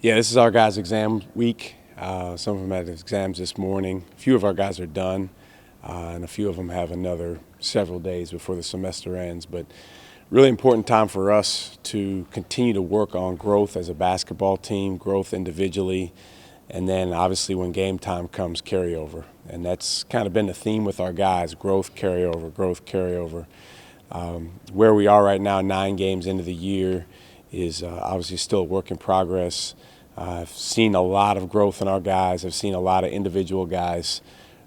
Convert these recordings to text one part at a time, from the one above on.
Yeah, this is our guys' exam week. Some of them had exams this morning. A few of our guys are done, and a few of them have another several days before the semester ends. But really important time for us to continue to work on growth as a basketball team, growth individually, and then obviously when game time comes, carryover. And that's kind of been the theme with our guys, growth, carryover, growth, carryover. Where we are right now, 9 games into the year, is obviously still a work in progress. I've seen a lot of growth in our guys. I've seen a lot of individual guys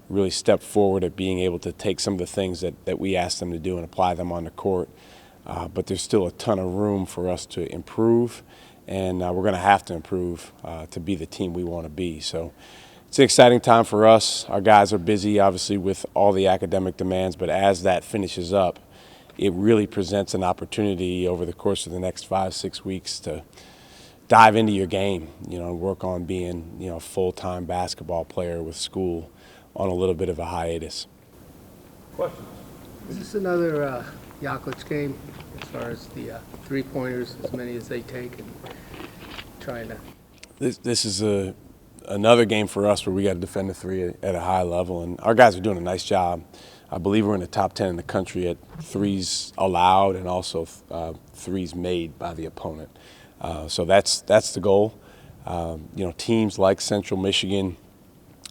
really step forward at being able to take some of the things that we ask them to do and apply them on the court. But there's still a ton of room for us to improve, and we're going to have to improve to be the team we want to be. So it's an exciting time for us. Our guys are busy, obviously, with all the academic demands, but as that finishes up, it really presents an opportunity over the course of the next 5-6 weeks to dive into your game, work on being, a full-time basketball player with school on a little bit of a hiatus. Questions? Is this another Yaklich game as far as the three-pointers, as many as they take, and trying to? This is another game for us where we got to defend the three at a high level, and our guys are doing a nice job. I believe we're in the top 10 in the country at threes allowed and also threes made by the opponent. So that's the goal. Teams like Central Michigan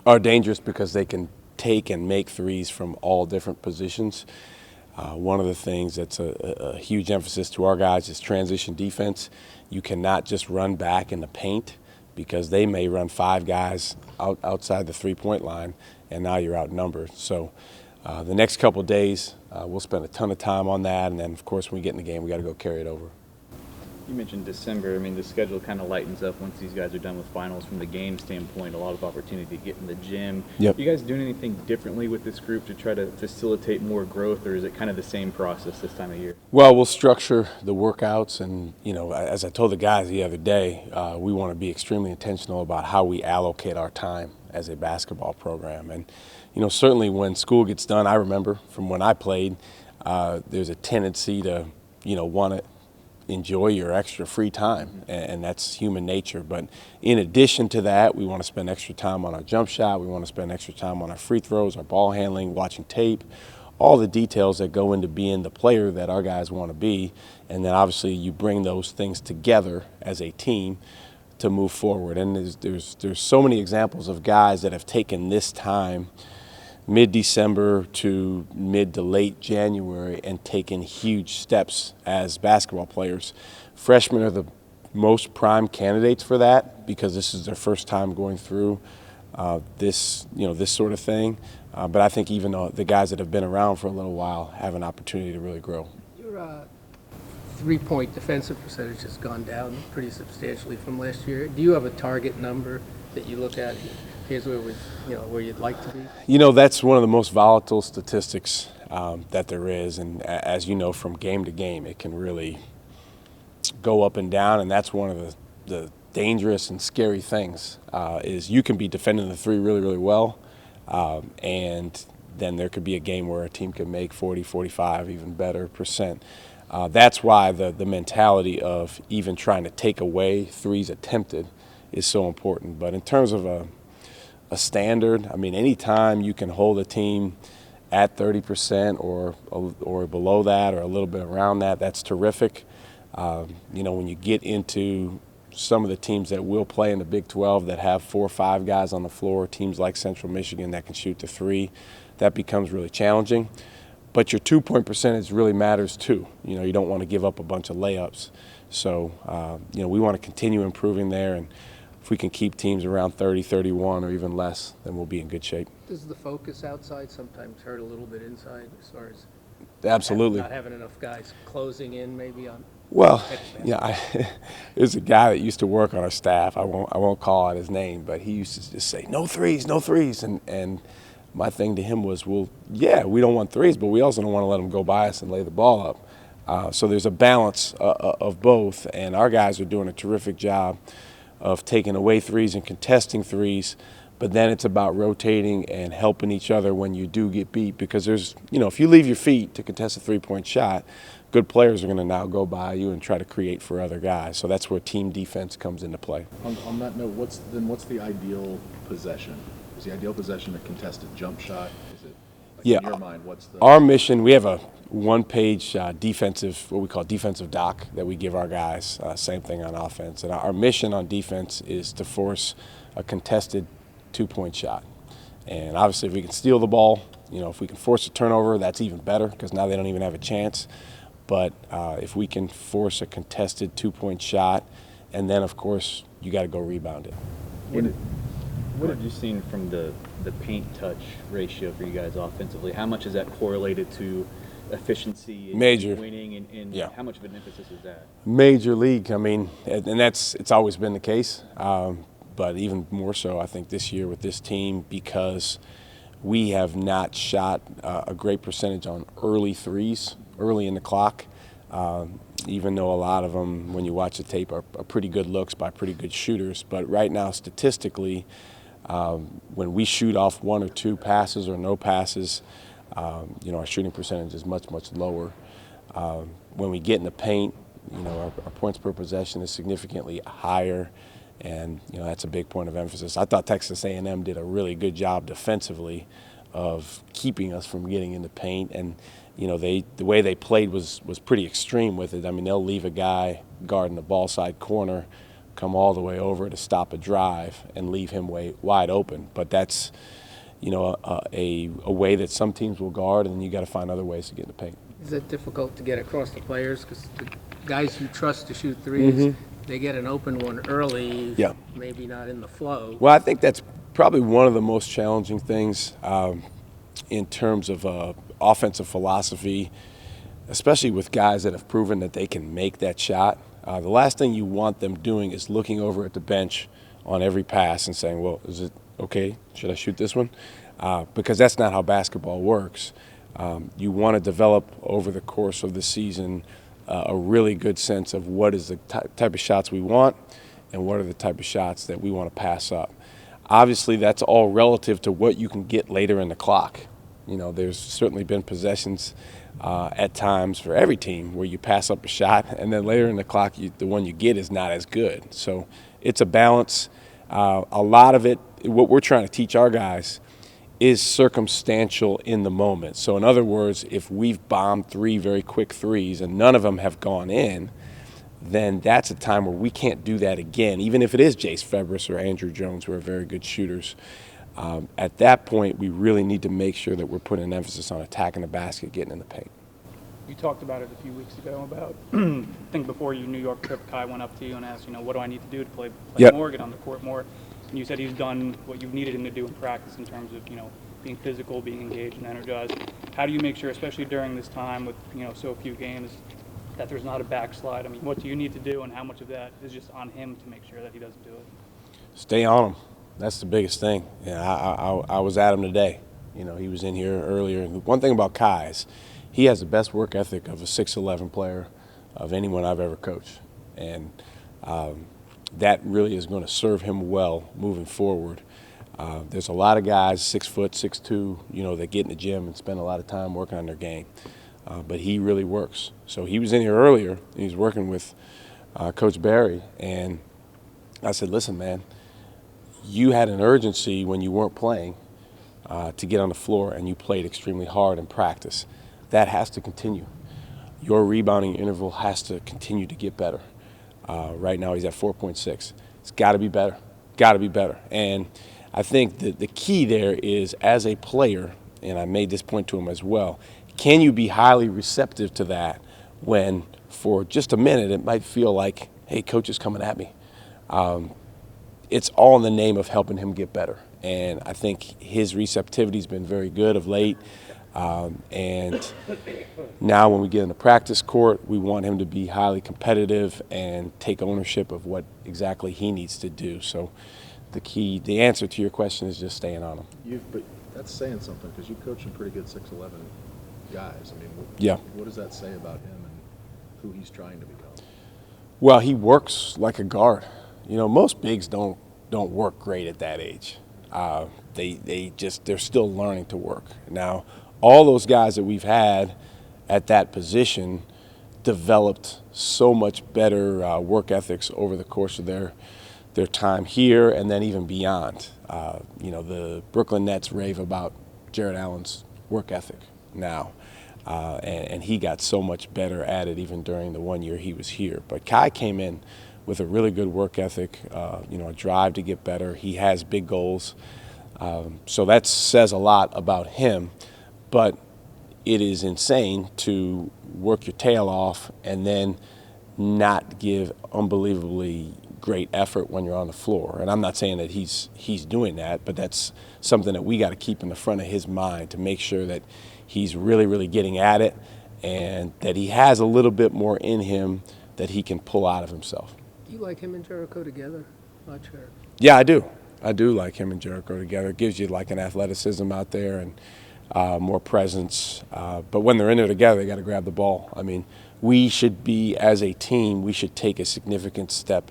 are dangerous because they can take and make threes from all different positions. One of the things that's a huge emphasis to our guys is transition defense. You cannot just run back in the paint because they may run 5 guys outside the three-point line, and now you're outnumbered. So the next couple of days, we'll spend a ton of time on that, and then, of course, when we get in the game, we got to go carry it over. You mentioned December. I mean, the schedule kind of lightens up once these guys are done with finals from the game standpoint. A lot of opportunity to get in the gym. Yep. You guys doing anything differently with this group to try to facilitate more growth, or is it kind of the same process this time of year? Well, we'll structure the workouts, and as I told the guys the other day, we want to be extremely intentional about how we allocate our time as a basketball program. And certainly when school gets done, I remember from when I played, there's a tendency to want to enjoy your extra free time, and that's human nature. But in addition to that, we want to spend extra time on our jump shot. We want to spend extra time on our free throws, our ball handling, watching tape, all the details that go into being the player that our guys want to be. And then obviously you bring those things together as a team to move forward. And there's so many examples of guys that have taken this time mid-December to mid to late January and taken huge steps as basketball players. Freshmen are the most prime candidates for that because this is their first time going through this sort of thing. But I think even the guys that have been around for a little while have an opportunity to really grow. Your three-point defensive percentage has gone down pretty substantially from last year. Do you have a target number that you look at? Here's where you'd like to be? That's one of the most volatile statistics that there is. And as you know, from game to game, it can really go up and down. And that's one of the dangerous and scary things is you can be defending the three really, really well. And then there could be a game where a team can make 40, 45, even better percent. That's why the mentality of even trying to take away threes attempted is so important. But in terms of a standard, I mean, anytime you can hold a team at 30% or below that or a little bit around that, that's terrific. When you get into some of the teams that will play in the Big 12 that have 4 or 5 guys on the floor, teams like Central Michigan that can shoot the three, that becomes really challenging. But your two-point percentage really matters too. You don't want to give up a bunch of layups. So, we want to continue improving there, and if we can keep teams around 30, 31, or even less, then we'll be in good shape. Does the focus outside sometimes hurt a little bit inside as far as absolutely not having enough guys closing in maybe on? Well, there's a guy that used to work on our staff. I won't call out his name, but he used to just say, no threes, no threes. And my thing to him was, well, yeah, we don't want threes, but we also don't want to let them go by us and lay the ball up. So there's a balance of both, and our guys are doing a terrific job of taking away threes and contesting threes, But then it's about rotating and helping each other when you do get beat, because there's, if you leave your feet to contest a three-point shot, good players are going to now go by you and try to create for other guys. So that's where team defense comes into play. On that note, what's the ideal possession? Is the ideal possession a contested jump shot? Is it, Yeah. in your mind, what's the... Our mission, we have a one-page defensive, what we call defensive doc that we give our guys, same thing on offense. And our mission on defense is to force a contested two-point shot. And obviously if we can steal the ball, if we can force a turnover, that's even better, because now they don't even have a chance. But if we can force a contested two-point shot, and then, of course, you got to go rebound it. What have you seen from the paint touch ratio for you guys offensively? How much is that correlated to efficiency and Major. winning, and Yeah. how much of an emphasis is that? Major league. I mean, and it's always been the case, but even more so, I think, this year with this team, because we have not shot a great percentage on early threes, early in the clock, even though a lot of them, when you watch the tape, are pretty good looks by pretty good shooters. But right now, statistically, when we shoot off one or two passes or no passes, our shooting percentage is much, much lower. When we get in the paint, our points per possession is significantly higher, and that's a big point of emphasis. I thought Texas A&M did a really good job defensively of keeping us from getting in the paint, and the way they played was pretty extreme with it. I mean, they'll leave a guy guarding the ball side corner, come all the way over to stop a drive and leave him wide open. But that's a way that some teams will guard, and then you got to find other ways to get in the paint. Is it difficult to get across the players? Because the guys you trust to shoot threes, they get an open one early, Yeah. maybe not in the flow. Well, I think that's probably one of the most challenging things in terms of offensive philosophy, especially with guys that have proven that they can make that shot. The last thing you want them doing is looking over at the bench on every pass and saying, well, is it okay? Should I shoot this one? Because that's not how basketball works. You want to develop over the course of the season a really good sense of what is the type of shots we want and what are the type of shots that we want to pass up. Obviously, that's all relative to what you can get later in the clock. There's certainly been possessions at times for every team where you pass up a shot, and then later in the clock, the one you get is not as good. So it's a balance. A lot of it, what we're trying to teach our guys, is circumstantial in the moment. So in other words, if we've bombed 3 very quick threes and none of them have gone in, then that's a time where we can't do that again, even if it is Jace Febris or Andrew Jones, who are very good shooters. At that point, we really need to make sure that we're putting an emphasis on attacking the basket, getting in the paint. You talked about it a few weeks ago about, I think before your New York trip, Kai went up to you and asked, what do I need to do to play Yep. more, get on the court more? And you said he's done what you've needed him to do in practice in terms of, being physical, being engaged and energized. How do you make sure, especially during this time with, so few games, that there's not a backslide? I mean, what do you need to do, and how much of that is just on him to make sure that he doesn't do it? Stay on him. That's the biggest thing. I was at him today. He was in here earlier. And one thing about Kai is he has the best work ethic of a 6'11" player of anyone I've ever coached. And that really is going to serve him well moving forward. There's a lot of guys, 6 foot, 6'2", that get in the gym and spend a lot of time working on their game. But he really works. So he was in here earlier, and he was working with Coach Barry. And I said, listen, man, you had an urgency when you weren't playing to get on the floor, and you played extremely hard in practice. That has to continue. Your rebounding interval has to continue to get better. Right now he's at 4.6. It's got to be better. Got to be better. And I think that the key there is, as a player, and I made this point to him as well, can you be highly receptive to that when for just a minute it might feel like, hey, coach is coming at me. It's all in the name of helping him get better. And I think his receptivity has been very good of late. And now when we get in the practice court, we want him to be highly competitive and take ownership of what exactly he needs to do. So the answer to your question is just staying on him. But that's saying something, because you coach some pretty good 6'11" guys. I mean, Yeah. What does that say about him and who he's trying to become? Well, he works like a guard. Most bigs don't work great at that age. They're still learning to work. Now, all those guys that we've had at that position developed so much better work ethics over the course of their time here and then even beyond. The Brooklyn Nets rave about Jared Allen's work ethic now. And he got so much better at it even during the 1 year he was here. But Kai came in with a really good work ethic, a drive to get better. He has big goals. So that says a lot about him. But it is insane to work your tail off and then not give unbelievably great effort when you're on the floor. And I'm not saying that he's doing that, but that's something that we got to keep in the front of his mind to make sure that he's really, really getting at it and that he has a little bit more in him that he can pull out of himself. Do you like him and Jericho together much? Or? Yeah, I do. I do like him and Jericho together. It gives you like an athleticism out there and more presence. But when they're in there together, they got to grab the ball. I mean, we should be, as a team, we should take a significant step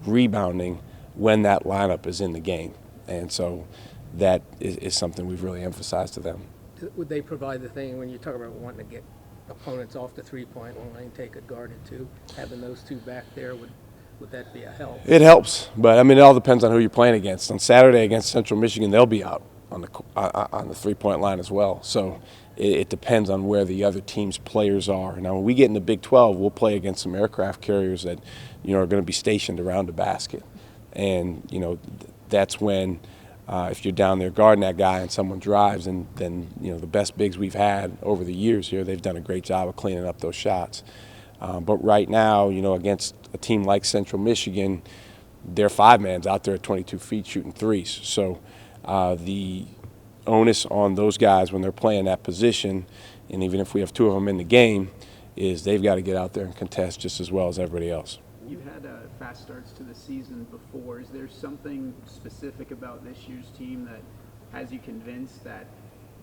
rebounding when that lineup is in the game. And so that is something we've really emphasized to them. Would they provide the thing when you talk about wanting to get opponents off the three-point line, take a guard or two, having those two back there, would that be a help? It helps, but I mean, it all depends on who you're playing against. On Saturday against Central Michigan, they'll be out on the three-point line as well. So it depends on where the other team's players are. Now, when we get in the Big 12, we'll play against some aircraft carriers that are going to be stationed around the basket, and that's when. If you're down there guarding that guy and someone drives, and then the best bigs we've had over the years here, they've done a great job of cleaning up those shots. But right now, against a team like Central Michigan, their five-man's out there at 22 feet shooting threes. So the onus on those guys when they're playing that position, and even if we have two of them in the game, is they've got to get out there and contest just as well as everybody else. You've had fast starts to the season before. Is there something specific about this year's team that has you convinced that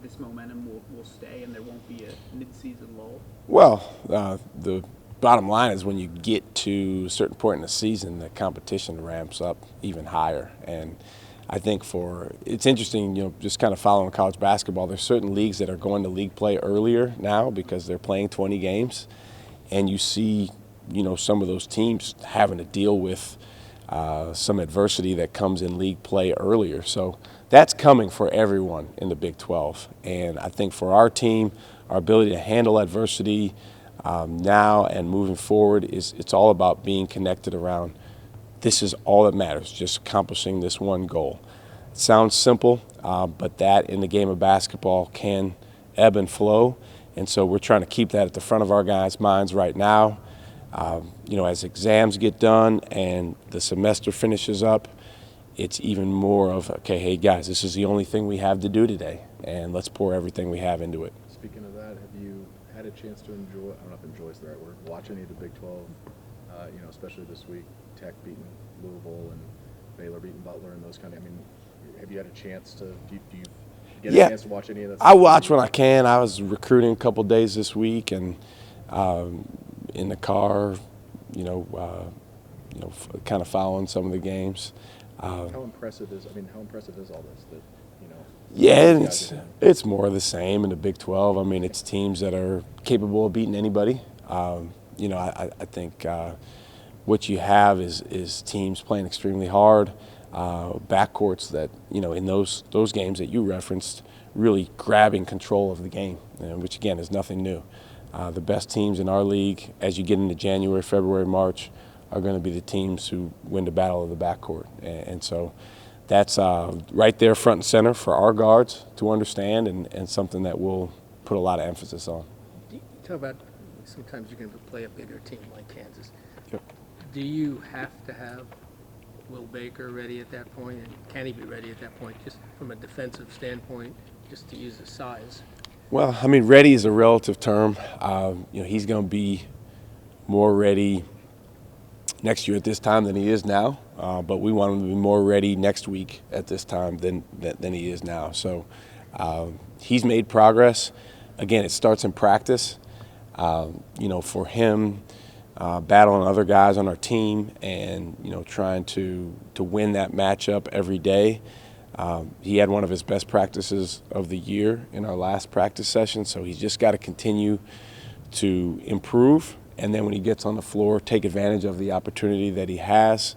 this momentum will stay and there won't be a mid-season lull? Well, the bottom line is when you get to a certain point in the season, the competition ramps up even higher. And I think it's interesting, just kind of following college basketball, there's certain leagues that are going to league play earlier now because they're playing 20 games. And you see some of those teams having to deal with some adversity that comes in league play earlier. So that's coming for everyone in the Big 12. And I think for our team, our ability to handle adversity now and moving forward it's all about being connected around this is all that matters, just accomplishing this one goal. It sounds simple, but that in the game of basketball can ebb and flow. And so we're trying to keep that at the front of our guys' minds right now. As exams get done and the semester finishes up, it's even more of, okay, hey guys, this is the only thing we have to do today, and let's pour everything we have into it. Speaking of that, have you had a chance to enjoy, I don't know if enjoy is the right word, watch any of the Big 12, especially this week, Tech beating Louisville and Baylor beating Butler and those kind of, have you had a chance to, do you get a chance to watch any of that stuff? I watch when I can. I was recruiting a couple days this week and in the car, kind of following some of the games. How impressive is all this? Yeah, it's more of the same in the Big 12. It's teams that are capable of beating anybody. I think what you have is teams playing extremely hard, backcourts that in those games that you referenced, really grabbing control of the game, which again is nothing new. The best teams in our league, as you get into January, February, March, are going to be the teams who win the battle of the backcourt. And so that's right there front and center for our guards to understand and something that we'll put a lot of emphasis on. You talk about sometimes you're going to play a bigger team like Kansas. Yep. Do you have to have Will Baker ready at that point, and can he be ready at that point, just from a defensive standpoint, just to use his size? Well, ready is a relative term. He's going to be more ready next year at this time than he is now, but we want him to be more ready next week at this time than he is now. So he's made progress. Again, it starts in practice. For him, battling other guys on our team and trying to win that matchup every day. He had one of his best practices of the year in our last practice session, so he's just got to continue to improve, and then when he gets on the floor, take advantage of the opportunity that he has.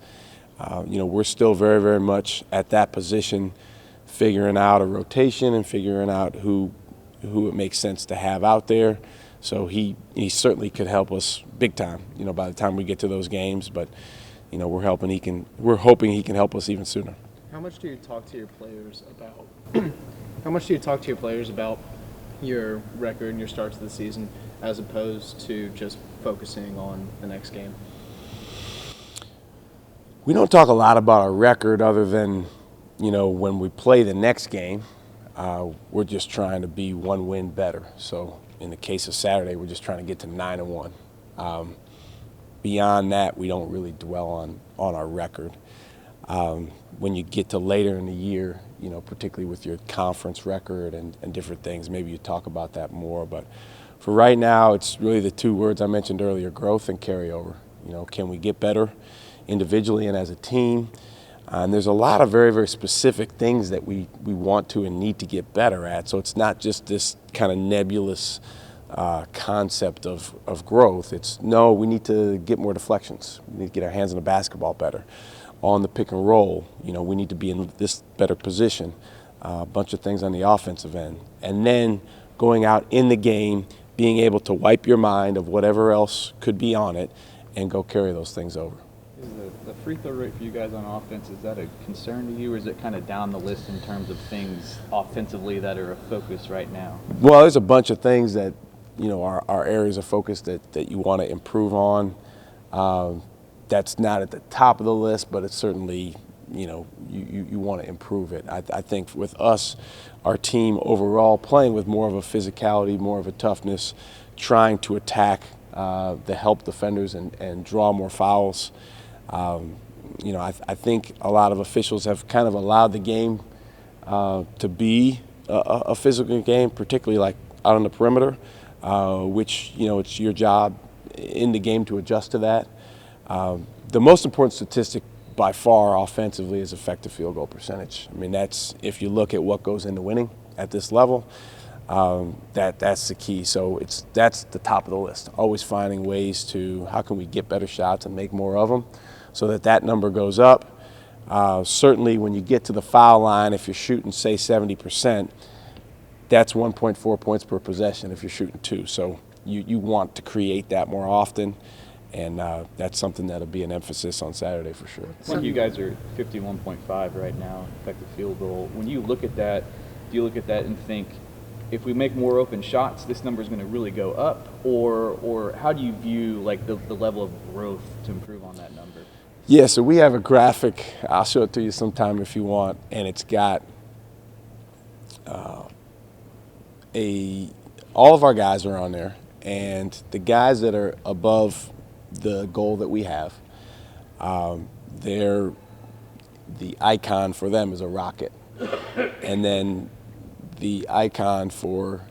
We're still very, very much at that position, figuring out a rotation and figuring out who it makes sense to have out there. So he certainly could help us big time, by the time we get to those games. But, we're hoping he can help us even sooner. How much do you talk to your players about? How much do you talk to your players about your record and your starts of the season, as opposed to just focusing on the next game? We don't talk a lot about our record, other than, when we play the next game, we're just trying to be one win better. So in the case of Saturday, we're just trying to get to 9-1. Beyond that, we don't really dwell on our record. When you get to later in the year, particularly with your conference record and different things, maybe you talk about that more. But for right now, it's really the two words I mentioned earlier: growth and carryover. Can we get better individually and as a team? And there's a lot of very, very specific things that we want to and need to get better at. So it's not just this kind of nebulous concept of growth. It's, no, we need to get more deflections. We need to get our hands on the basketball better. On the pick and roll, we need to be in this better position. A bunch of things on the offensive end. And then going out in the game, being able to wipe your mind of whatever else could be on it and go carry those things over. Is the free throw rate for you guys on offense, is that a concern to you, or is it kind of down the list in terms of things offensively that are a focus right now? Well, there's a bunch of things that, are areas of focus that you want to improve on. That's not at the top of the list, but it's certainly, you want to improve it. I think with us, our team overall, playing with more of a physicality, more of a toughness, trying to attack the help defenders and draw more fouls. I think a lot of officials have kind of allowed the game to be a physical game, particularly like out on the perimeter, which, it's your job in the game to adjust to that. The most important statistic by far offensively is effective field goal percentage. I mean, that's, if you look at what goes into winning at this level, that's the key. So that's the top of the list. Always finding ways to, how can we get better shots and make more of them so that number goes up. Certainly when you get to the foul line, if you're shooting, say, 70%, that's 1.4 points per possession if you're shooting 2. So you want to create that more often. And that's something that'll be an emphasis on Saturday for sure. Well, you guys are 51.5 right now, effective field goal. When you look at that, do you look at that and think, if we make more open shots, this number is going to really go up? Or how do you view the level of growth to improve on that number? Yeah, so we have a graphic. I'll show it to you sometime if you want, and it's got all of our guys are on there, and the guys that are above the goal that we have, the icon for them is a rocket. And then the icon for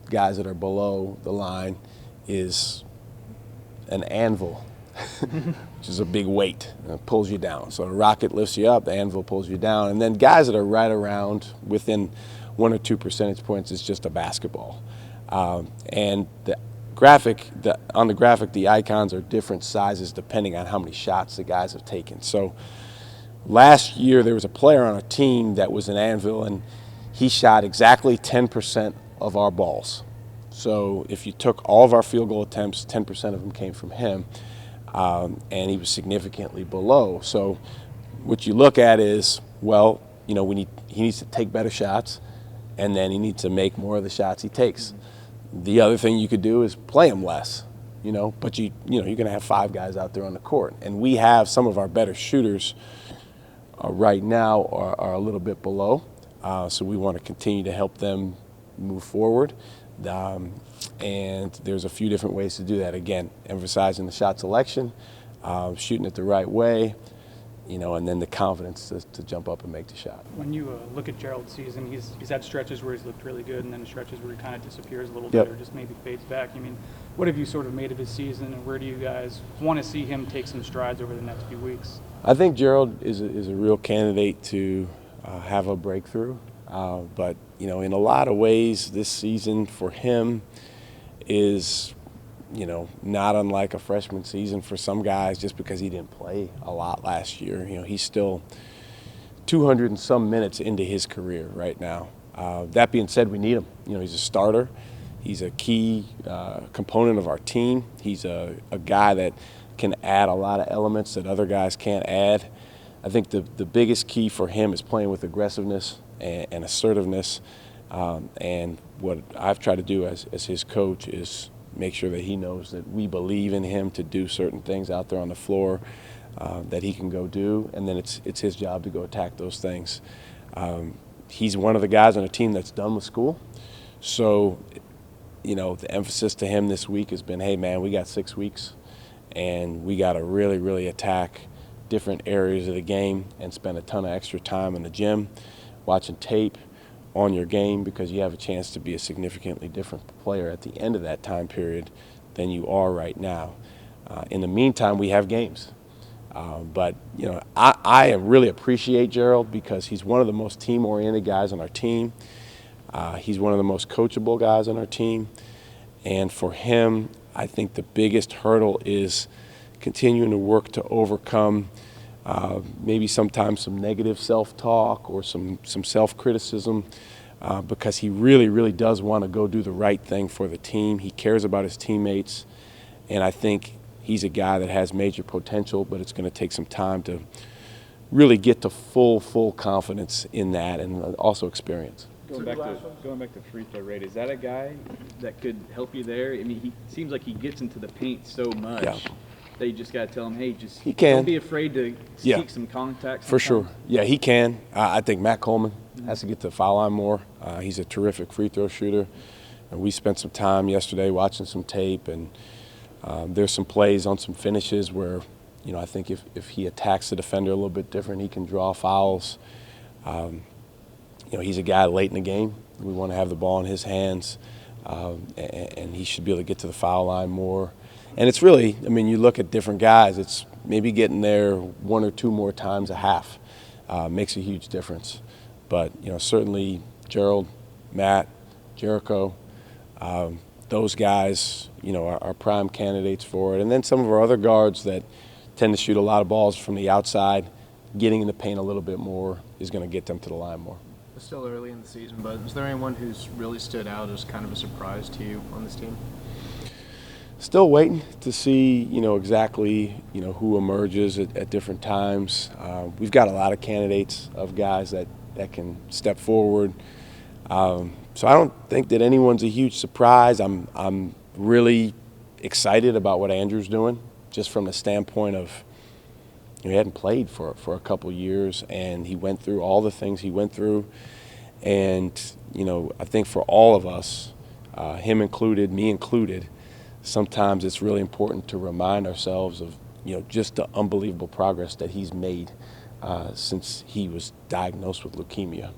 guys that are below the line is an anvil, which is a big weight. It pulls you down. So the rocket lifts you up, the anvil pulls you down. And then guys that are right around within 1 or 2 percentage points is just a basketball. And on the graphic, the icons are different sizes depending on how many shots the guys have taken. So last year there was a player on a team that was an anvil, and he shot exactly 10% of our balls. So if you took all of our field goal attempts, 10% of them came from him, and he was significantly below. So what you look at is, well, he needs to take better shots, and then he needs to make more of the shots he takes. The other thing you could do is play him less, but you're going to have 5 guys out there on the court. And we have some of our better shooters right now are a little bit below. So we want to continue to help them move forward. And there's a few different ways to do that. Again, emphasizing the shot selection, shooting it the right way, and then the confidence to jump up and make the shot. When you look at Gerald's season, he's had stretches where he's looked really good, and then stretches where he kind of disappears a little Yep. bit or just maybe fades back. What have you sort of made of his season, and where do you guys want to see him take some strides over the next few weeks? I think Gerald is a real candidate to have a breakthrough. But, you know, in a lot of ways, this season for him is, you know, not unlike a freshman season for some guys just because he didn't play a lot last year. You know, he's still 200 and some minutes into his career right now. That being said, we need him. You know, he's a starter. He's a key component of our team. He's a guy that can add a lot of elements that other guys can't add. I think the biggest key for him is playing with aggressiveness and assertiveness. And what I've tried to do as his coach is make sure that he knows that we believe in him to do certain things out there on the floor that he can go do, and then it's his job to go attack those things. He's one of the guys on a team that's done with school. So, you know, the emphasis to him this week has been, hey, man, we got 6 weeks, and we got to really, really attack different areas of the game and spend a ton of extra time in the gym watching tape on your game, because you have a chance to be a significantly different player at the end of that time period than you are right now. In the meantime, we have games. But, you know, I really appreciate Gerald because he's one of the most team-oriented guys on our team. He's one of the most coachable guys on our team. And for him, I think the biggest hurdle is continuing to work to overcome maybe sometimes some negative self-talk or some self-criticism because he really, really does want to go do the right thing for the team. He cares about his teammates, and I think he's a guy that has major potential, but it's going to take some time to really get to full confidence in that and also experience. Going back to free throw rate, is that a guy that could help you there? I mean, he seems like he gets into the paint so much that you just got to tell him, hey, just don't be afraid to seek some contact. For sure. Yeah, he can. I think Matt Coleman has to get to the foul line more. He's a terrific free throw shooter. And we spent some time yesterday watching some tape, and there's some plays on some finishes where, you know, I think if he attacks the defender a little bit different, he can draw fouls. You know, he's a guy late in the game. We want to have the ball in his hands, and he should be able to get to the foul line more. And it's really, I mean, you look at different guys, it's maybe getting there 1 or 2 more times a half makes a huge difference. But, you know, certainly Gerald, Matt, Jericho, those guys, you know, are prime candidates for it. And then some of our other guards that tend to shoot a lot of balls from the outside, getting in the paint a little bit more is going to get them to the line more. It's still early in the season, but is there anyone who's really stood out as kind of a surprise to you on this team? Still waiting to see, you know, exactly, you know, who emerges at different times. We've got a lot of candidates of guys that can step forward. So I don't think that anyone's a huge surprise. I'm really excited about what Andrew's doing, just from the standpoint of, you know, he hadn't played for a couple years, and he went through all the things he went through. And, you know, I think for all of us, him included, me included, sometimes it's really important to remind ourselves of, you know, just the unbelievable progress that he's made since he was diagnosed with leukemia.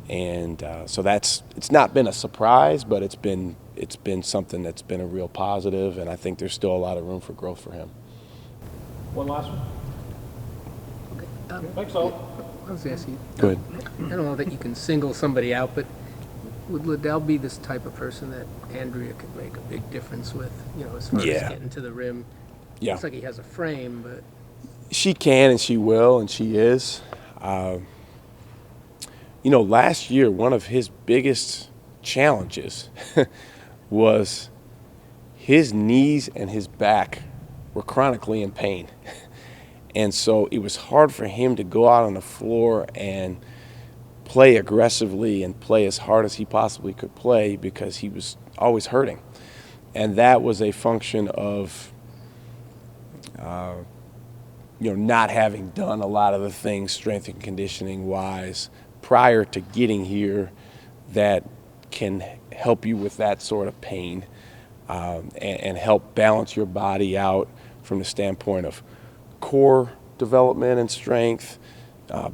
And so it's not been a surprise, but it's been something that's been a real positive, and I think there's still a lot of room for growth for him. One last one. Okay. Thanks, all. I was asking. Go ahead. I don't know that you can single somebody out, but would Liddell be this type of person that Andrea could make a big difference with, you know, as far as getting to the rim? Yeah. Looks like he has a frame, but She can, and she will, and she is. You know, last year, one of his biggest challenges was his knees and his back were chronically in pain. And so it was hard for him to go out on the floor and play aggressively and play as hard as he possibly could play because he was always hurting. And that was a function of you know, not having done a lot of the things strength and conditioning wise prior to getting here that can help you with that sort of pain and help balance your body out from the standpoint of core development and strength,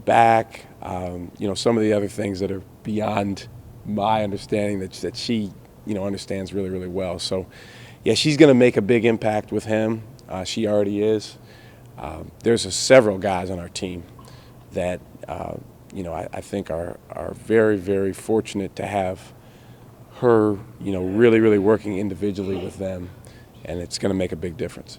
back, you know, some of the other things that are beyond my understanding that she, you know, understands really, really well. So, yeah, she's going to make a big impact with him. She already is. There's several guys on our team that I think are very, very fortunate to have her, really, really working individually with them, and it's going to make a big difference.